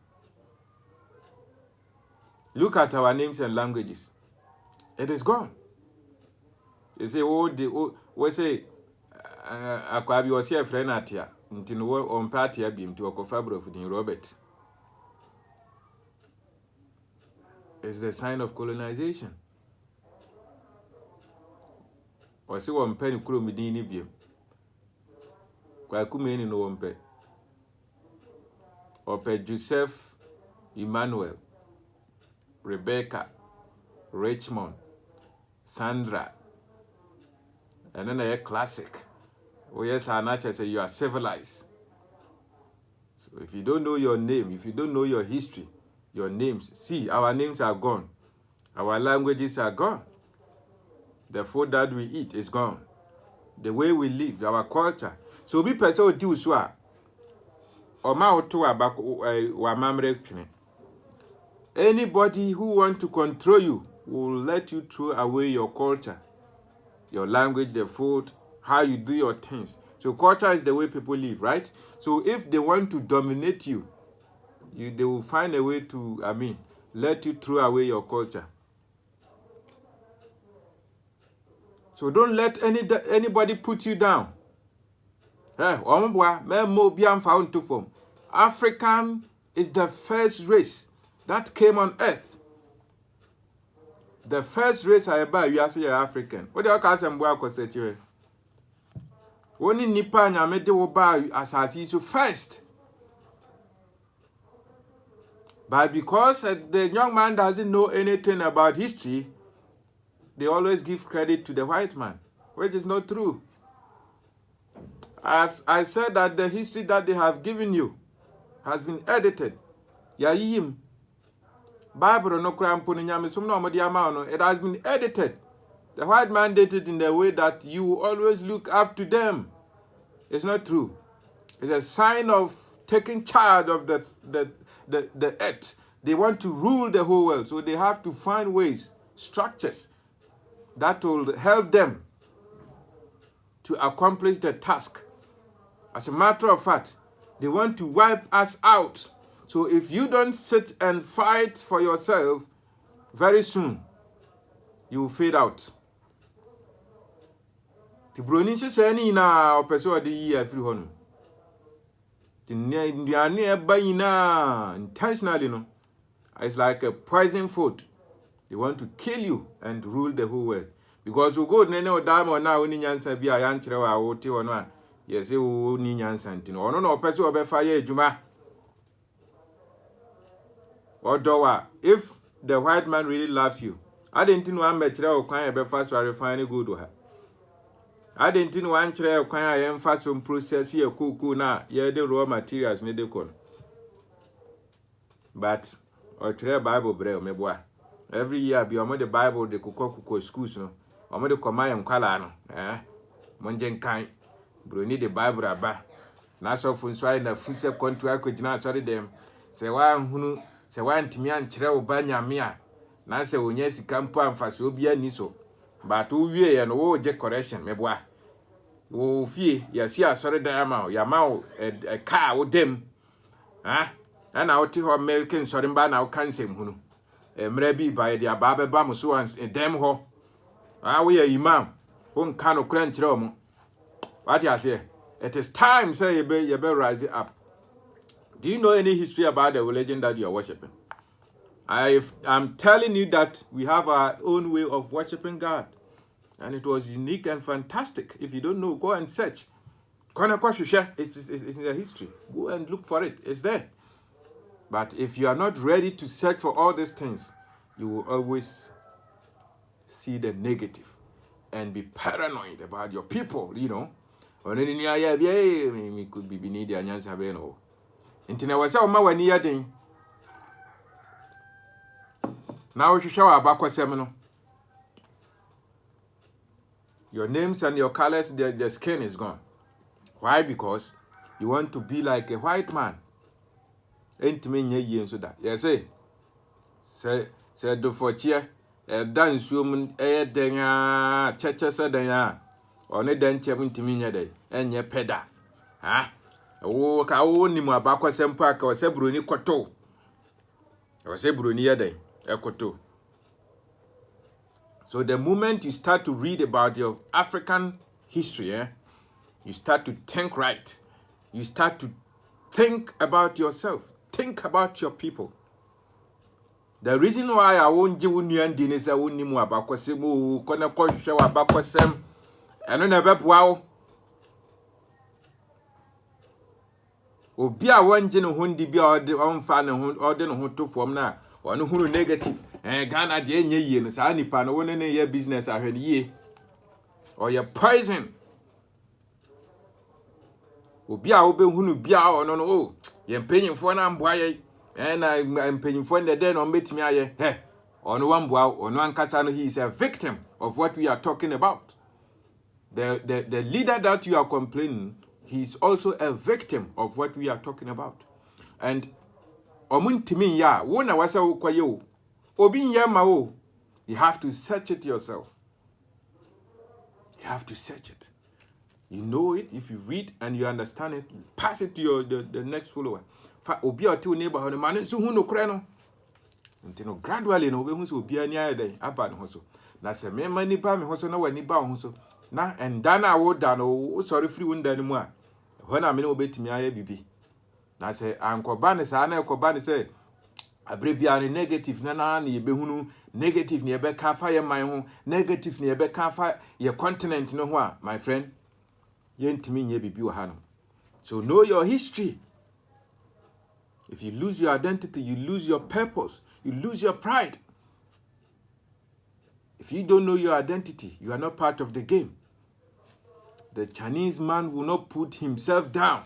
S1: Look at our names and languages. It is gone. You say, we say, akwabi was here friend atia nti no on party abim to okofabro for Robert. It's the sign of colonization. Wasi wo mpe ni kuro midin ni biem. Kwa kumeni no wo mpe. Ope Joseph, Emmanuel, Rebecca, Richmond, Sandra. And then a classic. Oh yes, our nature say you are civilized. So if you don't know your name, if you don't know your history, your names, see, our names are gone. Our languages are gone. The food that we eat is gone. The way we live, our culture. So be person do so. Anybody who wants to control you will let you throw away your culture, your language, the food, how you do your things. So culture is the way people live, right? So if they want to dominate you, they will find a way to, let you throw away your culture. So don't let anybody put you down. African is the first race that came on earth. The first race I buy, you are African. What do you call them? Only Nipa nyame de wo ba asasi so first. But because the young man doesn't know anything about history, they always give credit to the white man, which is not true. I said that the history that they have given you has been edited. Yayim. Bible no krampo no nyame sum no omodi ama no, it has been edited. The white man did it in the way that you always look up to them. It's not true. It's a sign of taking charge of the earth. They want to rule the whole world, so they have to find ways, structures that will help them to accomplish the task. As a matter of fact, they want to wipe us out. So if you don't sit and fight for yourself, very soon you will fade out. Ti broni se ni na opeso ade yi afiri ho no. Intentionally, no. It's like a poison food. They want to kill you and rule the whole world. Because we go nene diamond now ni nyansa bi a yankyere wa wote wono a yes wo ni nyansa ntino ono na opese obefa ye adwuma odowa. If the white man really loves you, I didn't know I'm better or kwan e befa so refine good ha. I didn't know one kyere kwan a ye mfa so process ye kuku na ye the raw materials ne de kon. But or kyere Bible bre o meboa. Every year be omo the Bible de kuko schools no. Omo de koma yam kwala no. Monje nkan. Bro ni the Bible aba. Na so fun so na fuse kontu akogina sorry dem. Se wa hunu, se wa ntimi ankyere wo ba nyame a. Na se wonya sika mpo amfa so bia ni so. But wo wie ye no wo je correction meboa. Wo fie ya si asori dan ama ya ma wo car wo dem. Na wo ti ho American sorry mba na wo kansem hunu. Emre bi ba de aba ba mo so dem ho. We are imam. Won kano kura nkyere omo. What you say? It is time say you be rise up. Do you know any history about the religion that you are worshiping? I'm telling you that we have our own way of worshiping God. And it was unique and fantastic. If you don't know, go and search. It's in the history. Go and look for it. It's there. But if you are not ready to search for all these things, you will always see the negative and be paranoid about your people, you know. Me could be needy and answer beno. Intina was our mawani yading. Now we should show our back seminal. Your names and your colors, the skin is gone. Why? Because you want to be like a white man. Ain't me ye so that. Yes, say do for cheer. Dance woman denga cheche se denga. One den chebun timinya de enye peda. Wo ka wo ni mu abakwa sempa ka o se broni koto. O se broni ye den ekoto. So the moment you start to read about your African history, you start to think right. You start to think about yourself. Think about your people. The reason why I won't give you and dinner is I won't know about Quasimu, Kona Kosha, about Quasem, and on a web wow. Be a one general hundi be on fan or then who to form now, or no who negative. And Ghana, Jenny, and Sani Pan, one in your business I heard ye. Or your poison. Be a open who be out on oh, you're paying for an boy. And I'm paying for the den on meet me. On one wow, on one Katano, he is a victim of what we are talking about. The leader that you are complaining, he is also a victim of what we are talking about. And Omuntimi ya, wona wasa ukwayo, Obin Yamao, you have to search it yourself. You have to search it. You know it, if you read and you understand it, pass it to the next follower. Obi or two neighborhood man so who no crano. Until gradually no we so be near day about hoso. Na se me mani pa me hoso na wani ba hoso. Na and dana wo dan o sorry free wunda ni mu a. When I mean obetimi aye bibi. Na se ankoba ne sa na ekoba ne se abrebia negative na ye behunu negative ne be ka fa ye man ho negative ne be ka fa ye continent no ho a my friend ye ntimi nye bibi wo ha no. So know your history. If you lose your identity, you lose your purpose, you lose your pride. If you don't know your identity, you are not part of the game. The Chinese man will not put himself down.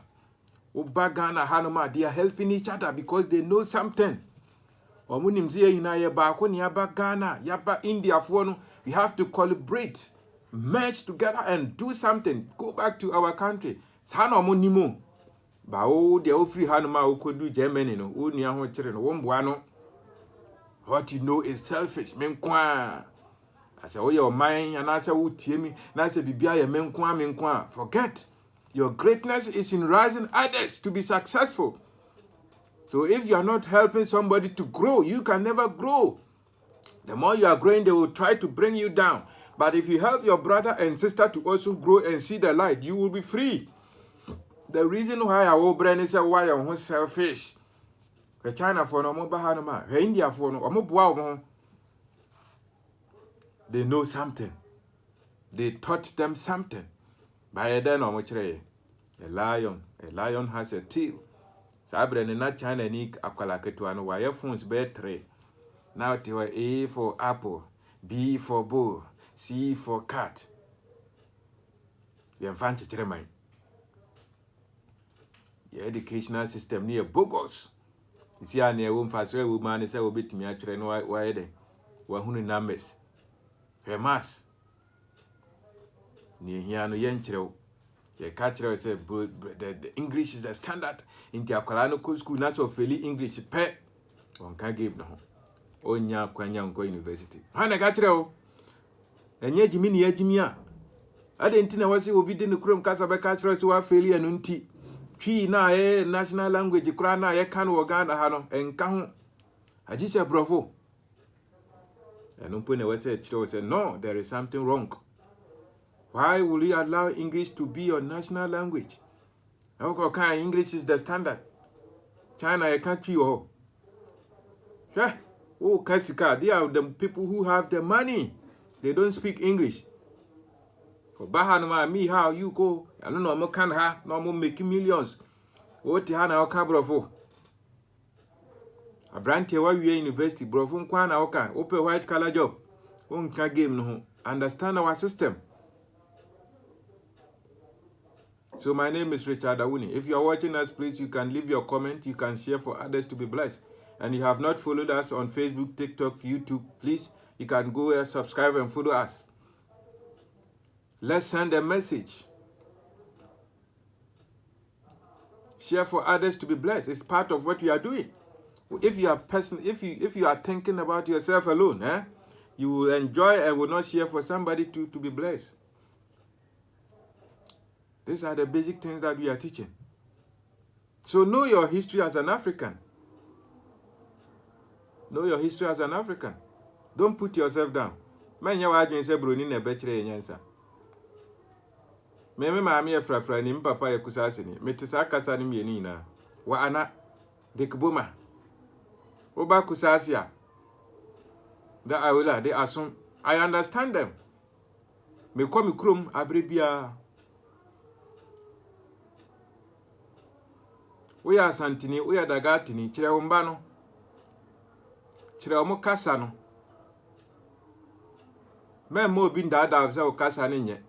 S1: Obagana Hanoma, they are helping each other because they know something. Omunimzie ina yaba koni yaba Ghana, yaba India for we have to collaborate, merge together and do something. Go back to our country. Sano munimo. Ba o de o free Hanoma o kodu Germany no, o nia ho kire no, wo mboa no. What you know is selfish. Menkwa. I say, oh, your mind, and I say, oh, Timmy, and I say, Bibia, menkwa. Forget. Your greatness is in rising others to be successful. So if you are not helping somebody to grow, you can never grow. The more you are growing, they will try to bring you down. But if you help your brother and sister to also grow and see the light, you will be free. The reason why our brain is why I'm selfish. The China for no more Bahanama, the India for no more. They know something. They taught them something. By then, a lion has a tail. Sabre na China ni akwala ketuano wire phones be 3. Now it was A for apple, B for bull, C for cat. The infant mind. The educational system near bogus. You see, I near one fast woman is a bit me actually no why they were numbers. Her mass. Near here no yenchero. The catcher said the English is the standard in the Akwalano school, not so fairly English pet. One can't give no. Onya Kwanya University. Hana catcher. And yet Jimmy Jimia. I didn't know what you will be in the Chrome Casaba catcher so I fairly and unti. Chi na national language, Krana, I can Waganda Hano, and Kahun. I just said bravo. And Umpune was said, no, there is something wrong. Why will you allow English to be your national language? Okay, English is the standard. China, a country, oh. Yeah. Oh, Kasika, they are the people who have the money. They don't speak English. For Bahanama, me, how you go? I don't know, I'm not no more making millions. What the hana oka bravo? A brand here where we are university, bravo, kwana oka, open white collar job. Unka game no. Understand our system. So my name is Richard Awuni. If you are watching us, please, you can leave your comment. You can share for others to be blessed. And you have not followed us on Facebook, TikTok, YouTube, please, you can go and subscribe and follow us. Let's send a message. Share for others to be blessed. It's part of what we are doing. If you are if you are thinking about yourself alone, you will enjoy and will not share for somebody to be blessed. These are the basic things that we are teaching. So know your history as an African. Know your history as an African. Don't put yourself down. Man, you are going to say Bruni ne betre nyansa. Me maami e frafra ni papa e kusasi ni. Metisa kasa ni mieni na. Wa ana dekboma. Oba kusasi ya. Da awila de asum. I understand them. Me kwa mikrum abrebia. Uya santini, uya dagatini, chire umbano. Chire umu kasa no. Men mo binda adavza ukasa ninye.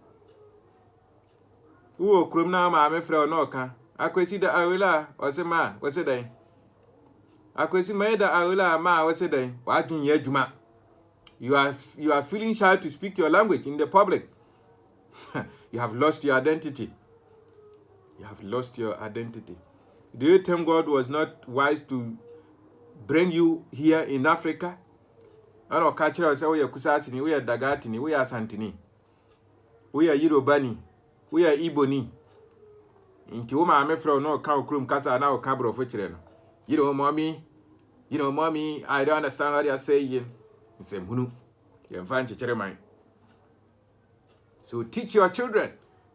S1: Uo krum na maame frɛ no ka. Akwesi da awela osema, wose Akwesi mai da awela ma wose dan. Wa dwen ye adwuma. You are feeling shy to speak your language in the public. You have lost your identity. You have lost your identity. Do you think God was not wise to bring you here in Africa? I don't catch us. We are Kusasini, we are Dagatini, we are Santini, we are Yorubani, we are Iboni. Into whom I'm from no cow crum casa now cabro for children. You know, mommy, I don't understand what you're saying. It's a munu. You find your mind. So teach your children.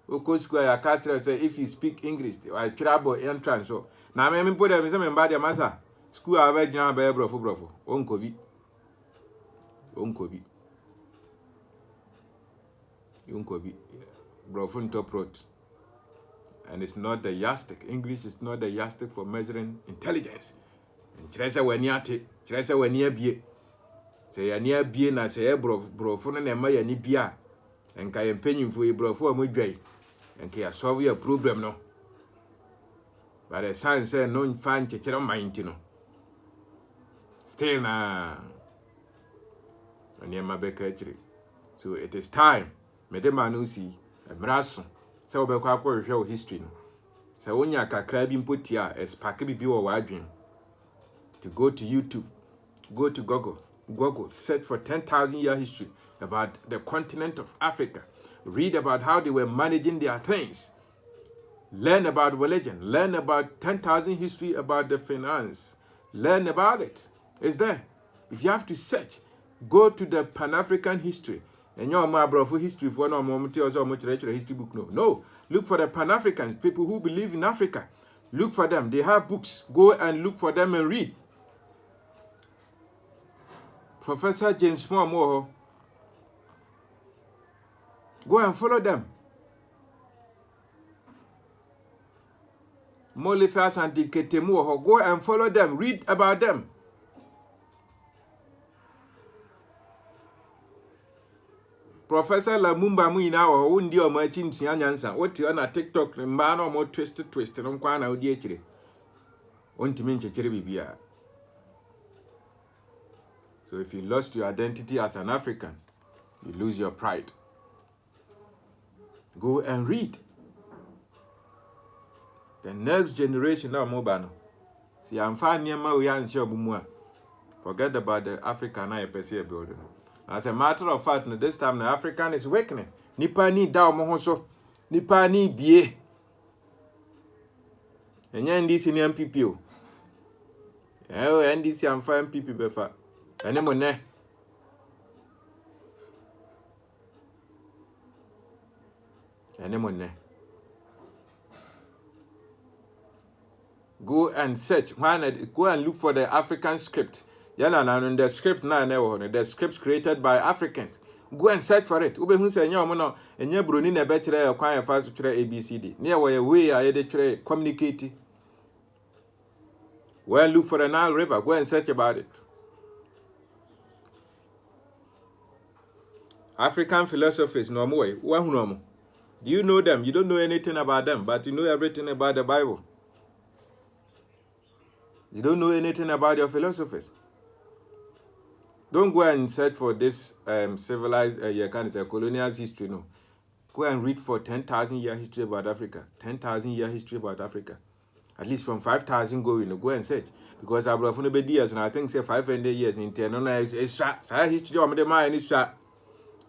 S1: Say if you speak English, I trouble entrance. So now me put them some bad massa. School ave jam be brofo. Onkobi. Brofo top road. And it's not the yardstick. English is not the yardstick for measuring intelligence. And Teresa when near be. Say near be na say brofo na ma ni bia. And I am paying for a brofo mo and can solve your problem no. But the son said no fan chichero mind no. Still na near my bakery. So it is time. Medema no see a brasso. So be kwa show history no. So when you kakra bi put here as pack bi o wadwen. To go to YouTube, go to Google, search for 10,000 year history about the continent of Africa. Read about how they were managing their things. Learn about religion. Learn about 10,000 history about the finance. Learn about it. It's there. If you have to search, go to the Pan-African history And your abroad history for no moment also history book. No. Look for the Pan-Africans, people who believe in Africa. Look for them. They have books. Go and look for them and read. Professor James Moore. Go and follow them. Molifas and Diketemu. Go and follow them. Read about them. Professor Lamumba Muina or Undi or Machin Sianyansa. What you on a TikTok, man or more twist, and on Kwana Udiachri. Untiminche Cheribia. So if you lost your identity as an African, you lose your pride. Go and read. The next generation now mobile. See, I'm fine near my Bumua. Forget about the African I perceive building. As a matter of fact, this time the African is awakening. Nipa ni da omohoso. Nipa ni bie. Enya ndisi ni MPP o. NDC amfa MPP befa. Ene mo ne. Ene mo ne. Go and search. Go and look for the African script. Yeah, the script now, the scripts created by Africans. Go and search for it. Ube hun say nyo enye broni na betre kwan fa so kire ABCD. Near where way I dey communicate. Well, look for the Nile River. Go and search about it. African philosophers no more. Do you know them? You don't know anything about them, but you know everything about the Bible. You don't know anything about your philosophers. Don't go and search for this civilized, colonial history, no. Go and read for 10,000 year history about Africa. 10,000 year history about Africa. At least from 5,000 go and search. Because I've been years, and I think say 500 years in 10. It's history of the mind is shot.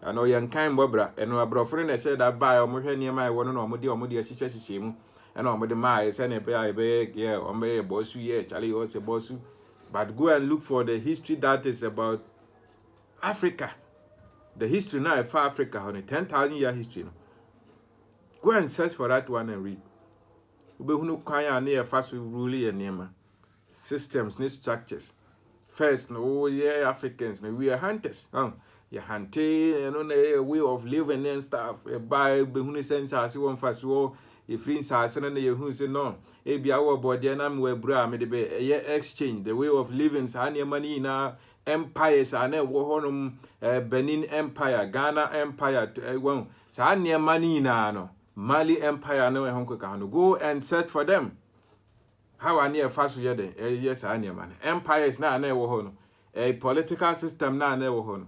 S1: I know young kind Bobra, and our brother said that by or more near my one or more, she says him, and on the my send a bag, yeah, or may a bossu, yeah, Charlie was a bossu. But go and look for the history that is about Africa. The history now for Africa on a 10,000 year history. Go and search for that one and read. Ube hunu kwanya near fast rule and nema. Systems, need structures. First, no, yeah, Africans, we are hunters. You hunting and a way of living and stuff. By behuni sense as you want fast war. If friends are sending you who say no, be our body and I'm where bra made be a exchange, the way of living, any money now. Empires are never honum Benin Empire, Ghana Empire, sa near money no Mali Empire no honko. Go and search for them. How I near fast yede, yes, I near man. Empires na never hono. A political system na never hono.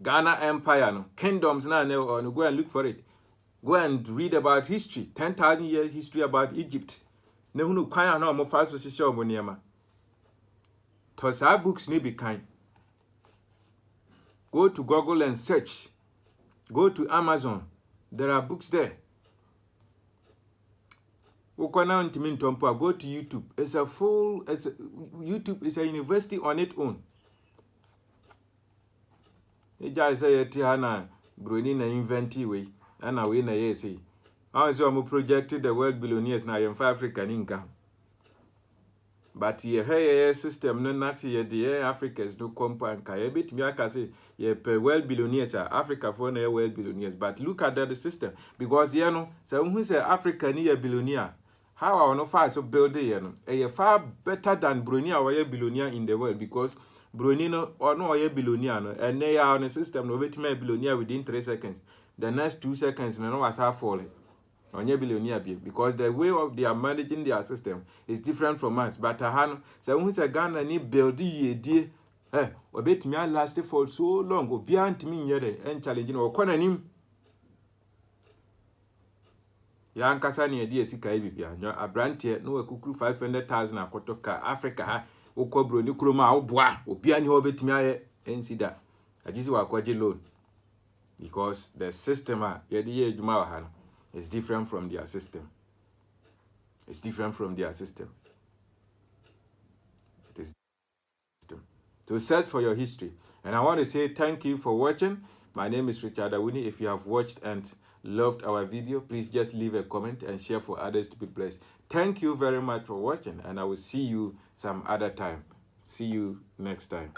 S1: Ghana Empire no kingdoms na never hono. Go and look for it. Go and read about history. 10,000 year history about Egypt. Ne hunu kwanya no mo fast so shisho mo niema. Because our books need be kind. Go to Google and search. Go to Amazon. There are books there. Go to YouTube. YouTube is a university on its own. They just say Tiana Bruni na inventi way. And we na say. I was projected the world billionaires now in African income. But ye hey system no nasi ye the Africans no compound ka ye bit me aka say ye per world billionaires Africa for na world billionaires, but look at the system because you know so who say Africa ni ye billionaire how I no far so build ye no e far better than Bruni or ye billionaire in the world because Bruni no or no ye billionaire no and they are on a system no bit me billionaire within 3 seconds, the next 2 seconds no was half falling. Onye billionaire because the way of they are managing their system is different from us. But so when say Ghana ni build ye die obetimi last for so long obi antimi nyere en challenge no okona nim ya nkasa ne die sika bibia nyo abrante no akukuru 500,000 akotoka Africa ha okobro ni kuroma oboa obi ani obetimi aye ensida agisi wa kwaje loan because the system ye die adwuma wa ha no it's different from their system. It's different from their system. It is system. To search for your history. And I want to say thank you for watching. My name is Richard Awuni. If you have watched and loved our video, please just leave a comment and share for others to be blessed. Thank you very much for watching, and I will see you some other time. See you next time.